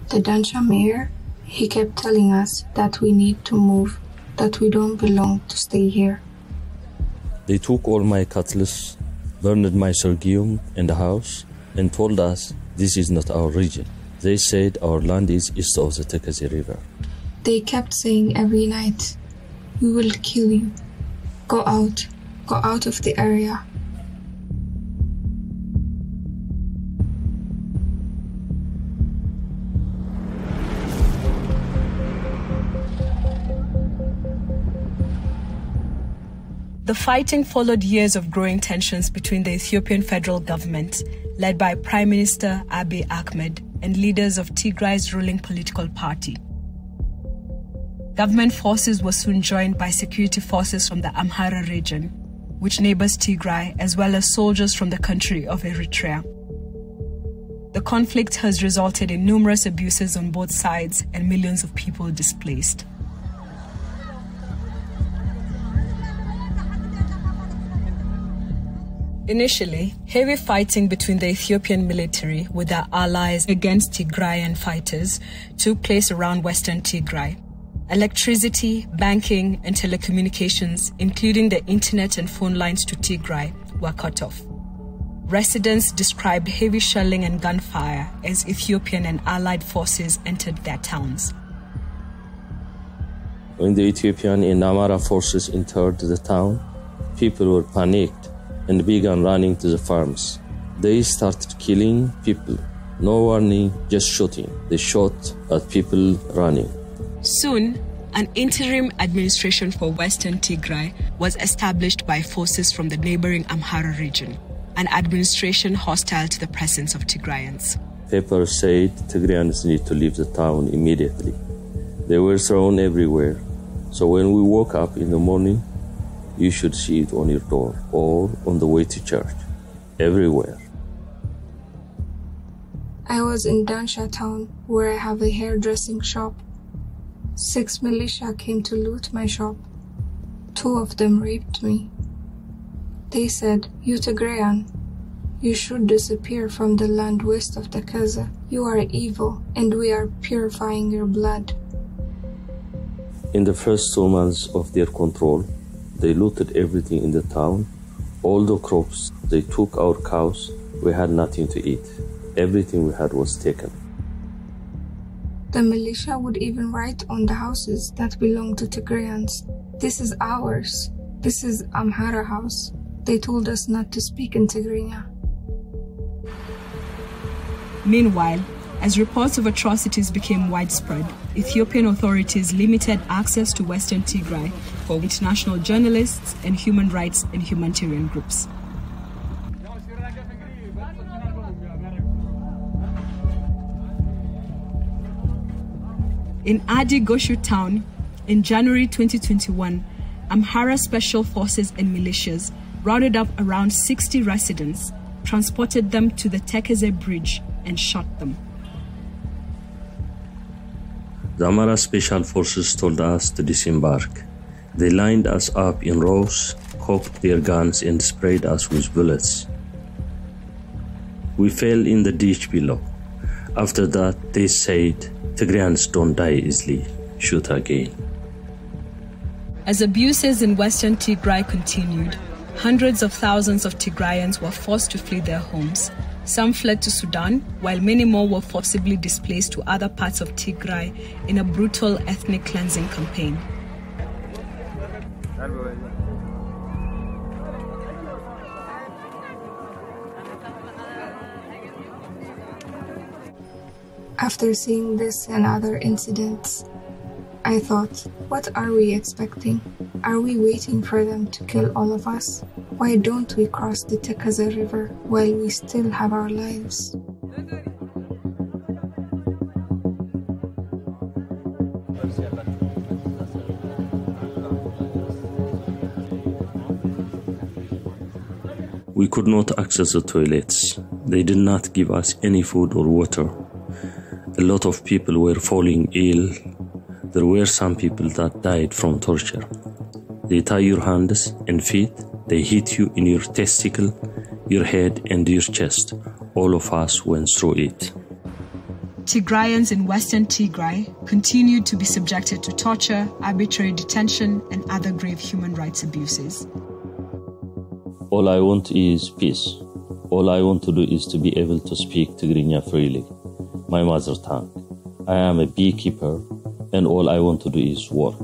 The Dansha mayor, he kept telling us that we need to move, that we don't belong to stay here. They took all my cutlass, burned my sorghum in the house, and told us this is not our region. They said our land is east of the Tigré River. They kept saying every night, we will kill you. Go out of the area. The fighting followed years of growing tensions between the Ethiopian federal government, led by Prime Minister Abiy Ahmed, and leaders of Tigray's ruling political party. Government forces were soon joined by security forces from the Amhara region, which neighbors Tigray, as well as soldiers from the country of Eritrea. The conflict has resulted in numerous abuses on both sides and millions of people displaced. Initially, heavy fighting between the Ethiopian military with their allies against Tigrayan fighters took place around western Tigray. Electricity, banking, and telecommunications, including the internet and phone lines to Tigray, were cut off. Residents described heavy shelling and gunfire as Ethiopian and allied forces entered their towns. When the Ethiopian and Amhara forces entered the town, people were panicked and began running to the farms. They started killing people. No warning, just shooting. They shot at people running. Soon, an interim administration for Western Tigray was established by forces from the neighboring Amhara region, an administration hostile to the presence of Tigrayans. Papers said Tigrayans need to leave the town immediately. They were thrown everywhere. So when we woke up in the morning, you should see it on your door or on the way to church, everywhere. I was in Dansha town, where I have a hairdressing shop. 6 militia came to loot my shop. 2 of them raped me. They said, "You Tigrayan, you should disappear from the land west of the Kaza. You are evil, and we are purifying your blood." In the first 2 months of their control, they looted everything in the town, all the crops. They took our cows. We had nothing to eat. Everything we had was taken. The militia would even write on the houses that belonged to Tigrayans, "This is ours. This is Amhara house." They told us not to speak in Tigrinya. Meanwhile, as reports of atrocities became widespread, Ethiopian authorities limited access to Western Tigray for international journalists and human rights and humanitarian groups. In Adi Goshu town, in January 2021, Amhara special forces and militias rounded up around 60 residents, transported them to the Tigré bridge, and shot them. The Amhara special forces told us to disembark. They lined us up in rows, cocked their guns, and sprayed us with bullets. We fell in the ditch below. After that, they said, "Tigrayans don't die easily. Shoot again." As abuses in Western Tigray continued, hundreds of thousands of Tigrayans were forced to flee their homes. Some fled to Sudan, while many more were forcibly displaced to other parts of Tigray in a brutal ethnic cleansing campaign. After seeing this and other incidents, I thought, what are we expecting? Are we waiting for them to kill all of us? Why don't we cross the Tigré River while we still have our lives? We could not access the toilets. They did not give us any food or water. A lot of people were falling ill. There were some people that died from torture. They tie your hands and feet. They hit you in your testicle, your head, and your chest. All of us went through it. Tigrayans in Western Tigray continued to be subjected to torture, arbitrary detention, and other grave human rights abuses. All I want is peace. All I want to do is to be able to speak Tigrinya freely, my mother tongue. I am a beekeeper, and all I want to do is work.